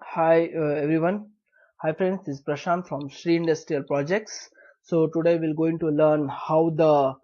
Hi everyone. Hi friends, this is Prashant from Sri Industrial Projects. So today we're going to learn how the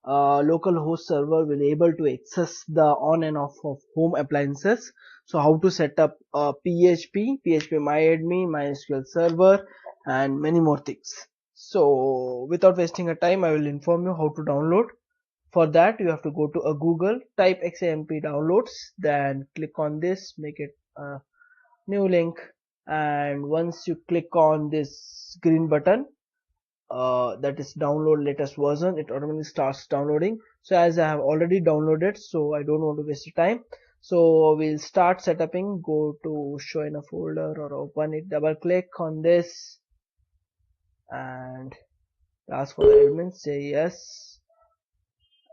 local host server will able to access the on and off of home appliances. So how to set up a phpmyadmin, MySQL server and many more things. So without wasting a time, I will inform you how to download. For that you have to go to a Google, type XAMPP downloads, then click on this, make it new link, and once you click on this green button, that is download latest version, it automatically starts downloading. So as I have already downloaded, so I don't want to waste your time, so we'll start setuping. Go to show in a folder or open it, double click on this and ask for the admin, say yes,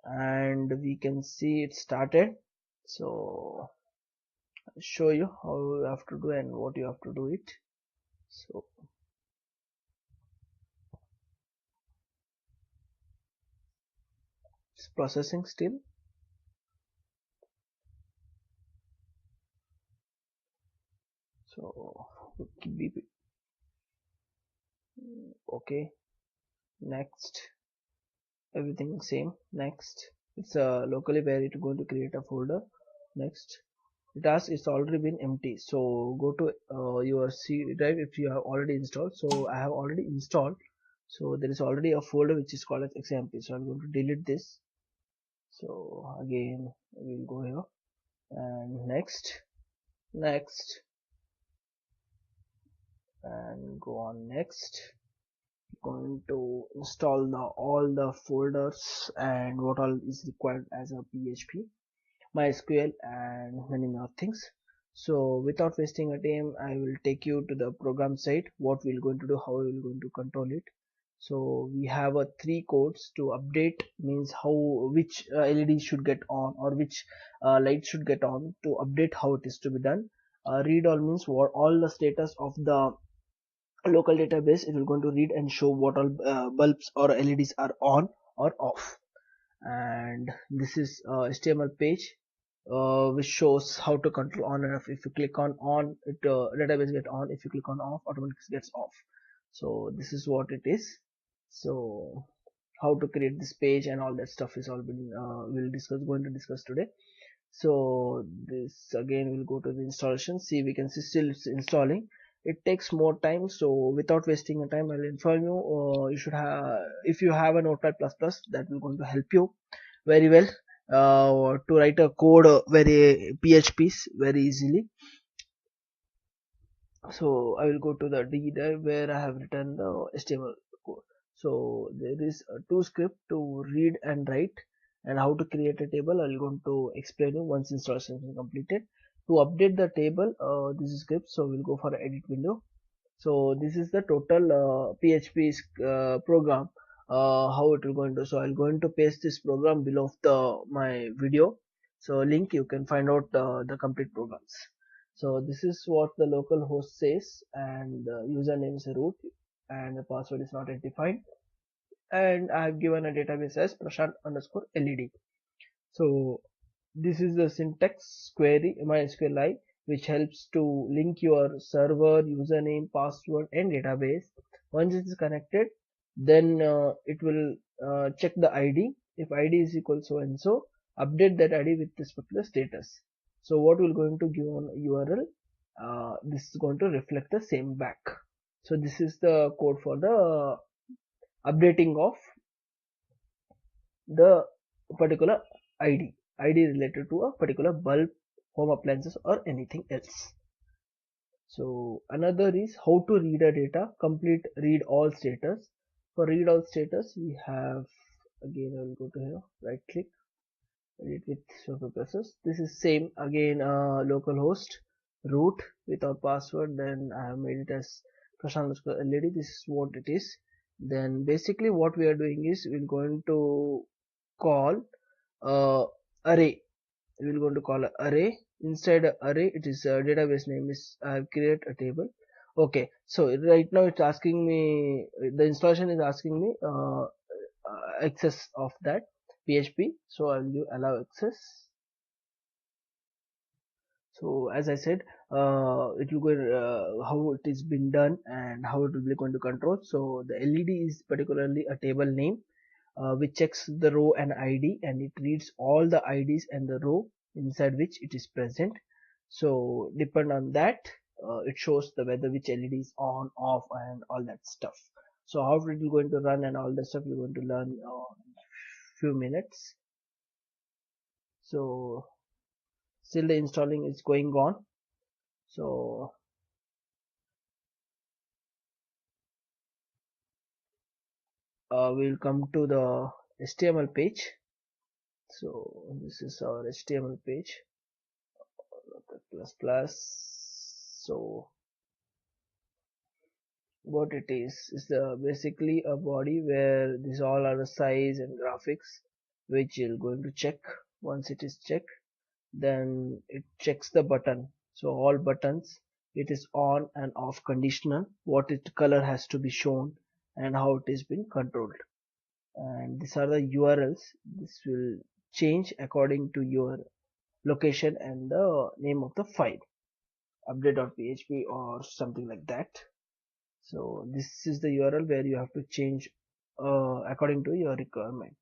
and we can see it started. So I'll show you how you have to do and what you have to do it. So it's processing still. So okay, next, everything same. Next, it's locally where it's going to create a folder. Next, it asks it's already been empty, so go to your C drive if you have already installed. So I have already installed, so there is already a folder which is called as XMP. So I'm going to delete this. So again we'll go here and next and go on next. Going to install all the folders and what all is required as a PHP, MySQL and many more things. So without wasting a time, I will take you to the program site, what we're going to do, how we're going to control it. So we have a three codes to update, means how which LED should get on or which light should get on. To update, how it is to be done. Read all means what all the status of the local database, it will going to read and show what all bulbs or LEDs are on or off. And this is HTML page which shows how to control on and off. If you click on it, database get on. If you click on off, automatically gets off. So this is what it is. So how to create this page and all that stuff is all been going to discuss today. So this again will go to the installation. See, we can see still it's installing. It takes more time, so without wasting your time, I'll inform you. You should have, if you have a Notepad++, that will going to help you very well to write a code very PHPs very easily. So I will go to the D drive where I have written the HTML code. So there is two script to read and write, and how to create a table I'll going to explain you once installation is completed. To update the table, this is script, so we'll go for edit window. So this is the total PHP program, how it will going to. So I'll going to paste this program below the my video, so link you can find out the complete programs. So this is what the local host says, and the username is root and the password is not identified, and I have given a database as Prashant underscore LED. So this is the syntax query MySQL, which helps to link your server, username, password and database. Once it is connected, then it will check the ID. If ID is equal so and so, update that ID with this particular status. So what will going to give on URL, this is going to reflect the same back. So this is the code for the updating of the particular ID related to a particular bulb, home appliances or anything else. So another is how to read a data, complete read all status. For read all status, we have, again I will go to here, right click, edit with show purposes. This is same again, localhost root without password, then I have made it as Prashant LED. This is what it is. Then basically what we are doing is we're going to call array. We will going to call a array. Inside a array, it is a database name is I have created a table. Okay, so right now it's asking me, the installation is asking me access of that PHP. So I will give allow access. So as I said, it will go how it is been done and how it will be going to control. So the LED is particularly a table name which checks the row and ID, and it reads all the IDs and the row inside which it is present. So depend on that, it shows the whether which LED is on, off, and all that stuff. So how it will going to run and all that stuff you're going to learn in few minutes. So still the installing is going on. So we'll come to the HTML page. So this is our HTML page. So what it is the basically a body where these all are the size and graphics which you're going to check. Once it is checked, then it checks the button. So all buttons, it is on and off conditional, what it color has to be shown, and how it is being controlled. And these are the URLs. This will change according to your location and the name of the file, update.php or something like that. So this is the URL where you have to change according to your requirement.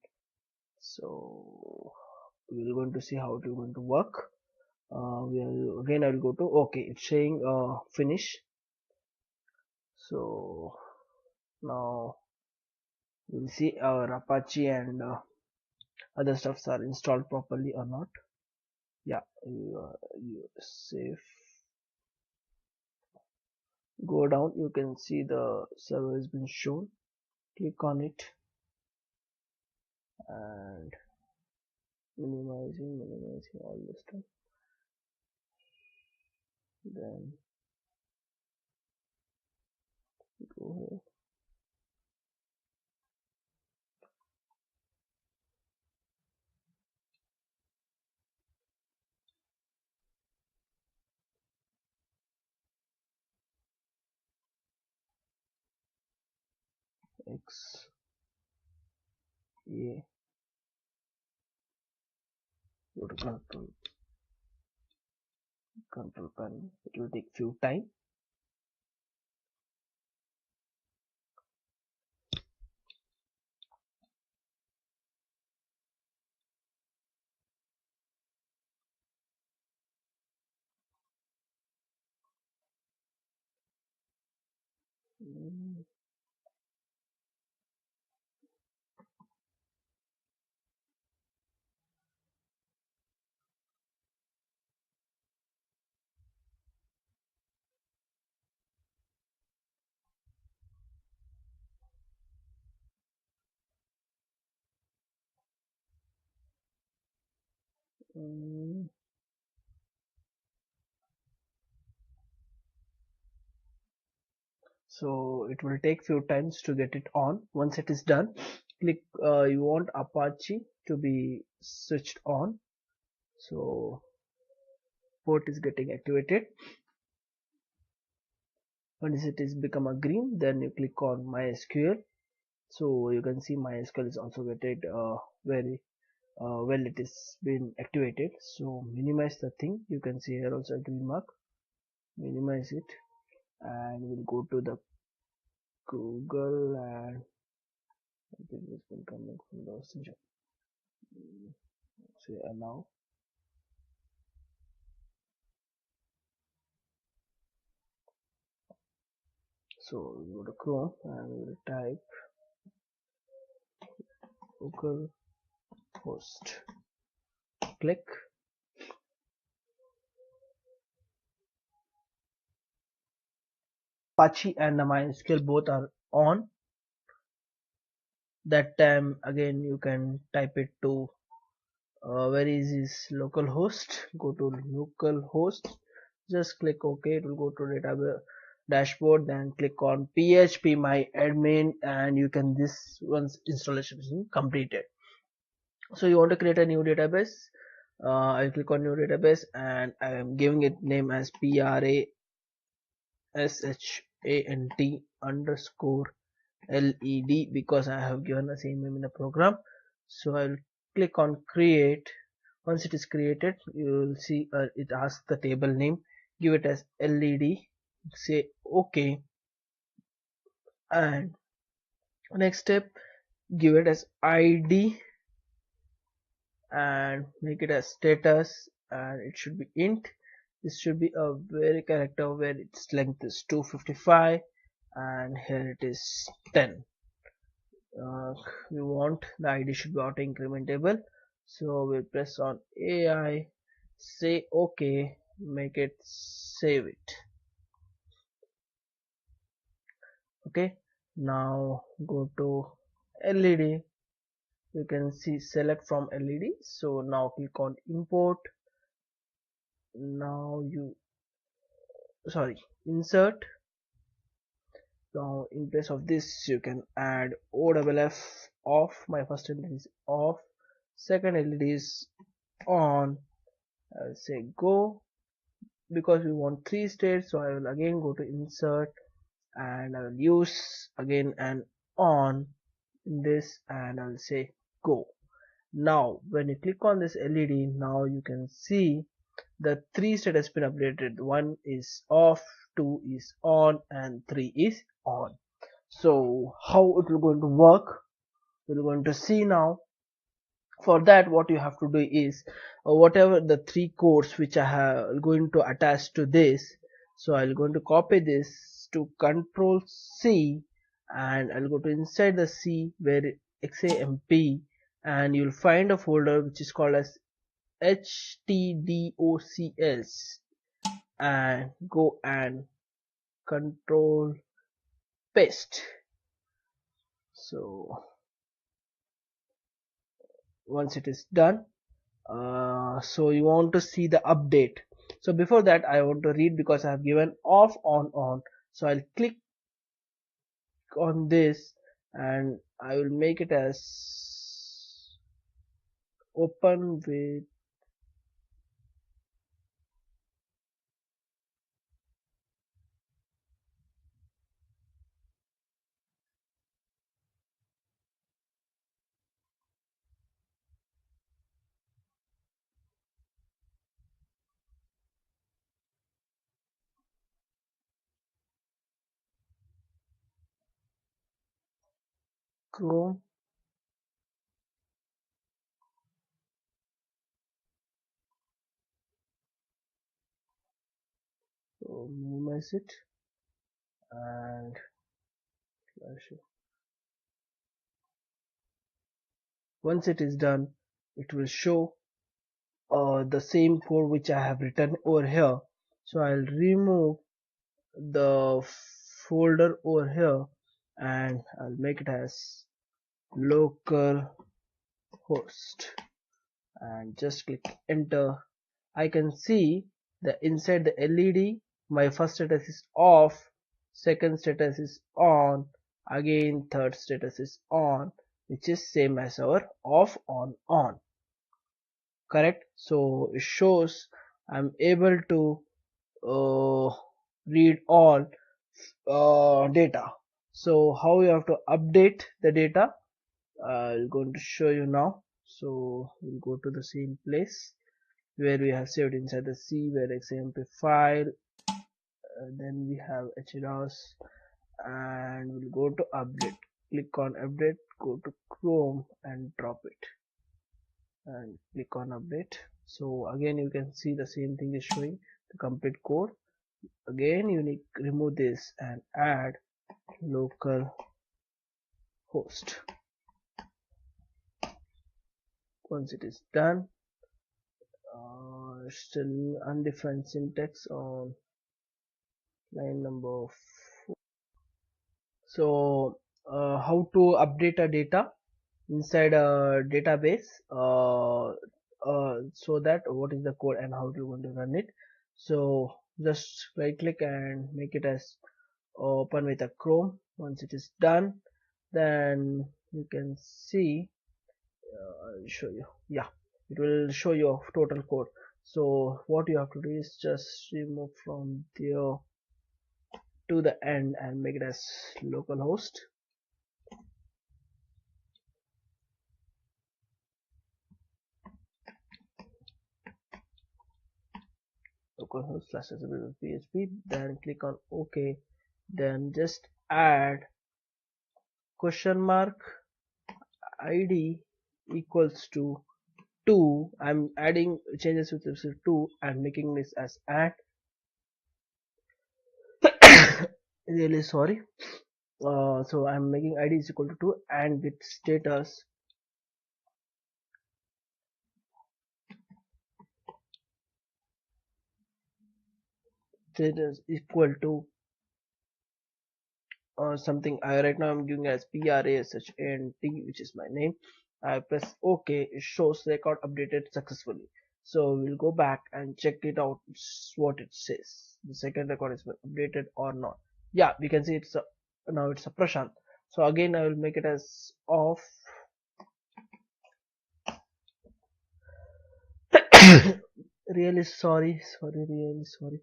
So we're going to see how it is going to work. Again I will go to okay, it's saying finish. So now we'll see our Apache and other stuffs are installed properly or not. Yeah, you save, go down, you can see the server has been shown. Click on it and minimizing all the stuff. Then go here, X, A, go to control panel. It will take few time. So it will take few times to get it on. Once it is done, click you want Apache to be switched on. So port is getting activated. Once it is become a green, then you click on MySQL. So you can see MySQL is also getting very well, it is been activated. So minimize the thing, you can see here also a green mark. Minimize it and we'll go to the Google and something has been coming from the messenger. Say allow. So we'll go to Chrome and we'll type localhost. Click. Apache and the MySQL both are on. That time again you can type it to where is this localhost. Go to localhost. Just click OK. It will go to database dashboard. Then click on phpmyadmin and you can this once installation is completed. So you want to create a new database. I click on new database and I am giving it name as prashant underscore led because I have given the same name in the program. So I'll click on create Once it is created, you will see it asks the table name. Give it as LED, say OK, and next step, give it as ID and make it as status, and it should be int. This should be a very character where its length is 255 and here it is 10. We want the ID should be auto incrementable, so we'll press on AI, say OK, make it save it. Okay, now go to LED. You can see select from LED, so now click on import. Now you insert. Now in place of this you can add OFF off. My first LED is off, second LED is on. I'll say go, because we want 3 states, so I will again go to insert and I will use again an on in this and I'll say go. Now when you click on this LED, now you can see the 3 state has been updated. 1 is off, 2 is on and 3 is on. So how it will going to work, we're going to see now. For that, what you have to do is whatever the 3 codes which I have going to attach to this, so I'll going to copy this to Control C and I'll go to inside the C where XAMP, and you'll find a folder which is called as htdocs, and go and Control paste. So once it is done, so you want to see the update. So before that I want to read, because I have given off on, so I'll click on this and I will make it as open with Chrome. So minimize it and once it is done, it will show the same code which I have written over here. So I'll remove the folder over here and I'll make it as localhost and just click enter. I can see the inside the LED my first status is off, second status is on, again third status is on, which is same as our off on, correct? So it shows I'm able to read all data. So how you have to update the data, I'm going to show you now. So we'll go to the same place where we have saved inside the C, where XAMP file, then we have HDOS, and we'll go to update. Click on update, go to Chrome and drop it and click on update. So again you can see the same thing is showing the complete code. Again you need to remove this and add local host. Once it is done, still undefined syntax on line number 4. So how to update a data inside a database, so that what is the code and how you going to run it. So just right click and make it as open with a Chrome. Once it is done, then you can see, I'll show you, yeah, it will show you total code. So what you have to do is just remove from there to the end and make it as localhost. localhost/php, then click on OK, then just add question mark id equals to 2. I'm adding changes with respect to 2 and making this as at. Really sorry. So I'm making id is equal to 2 and with status equal to something. Right now I'm giving as PRASHANT, which is my name. I press OK. It shows record updated successfully. So we'll go back and check it out. What it says. The second record is updated or not. Yeah, we can see it's now it's a Prashant. So again I will make it as off. Really sorry, really sorry.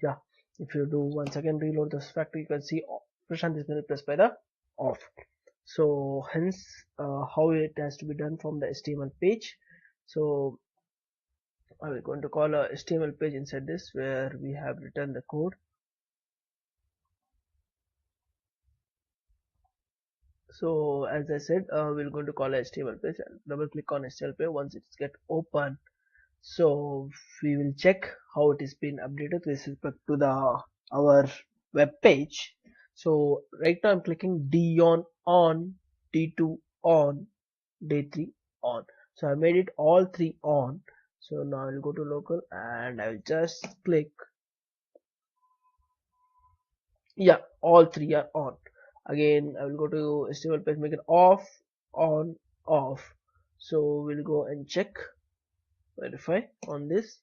Yeah, if you do once again reload this factory, you can see Prashant is been replaced by the off. So hence how it has to be done from the HTML page. So I will going to call a HTML page inside this where we have written the code. So as I said, we're going to call a HTML page and double click on HTML page. Once it's get open, so we will check how it is been updated with respect to the our web page. So right now I'm clicking D on, D2 on, D3 on. So I made it all three on. So now I'll go to local and I'll just click. Yeah, all three are on. Again I will go to HTML page, make it off, on, off. So we'll go and check, verify on this.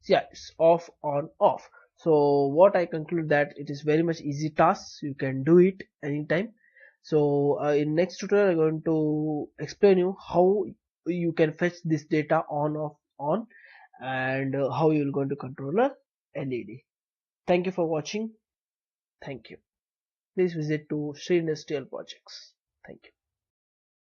Yeah, it's off, on, off. So what I conclude that it is very much easy task. You can do it anytime. So in next tutorial I'm going to explain you how you can fetch this data on, off, on, and how you're going to control a LED. Thank you for watching. Thank you. Please visit to Sri Industrial Projects. Thank you.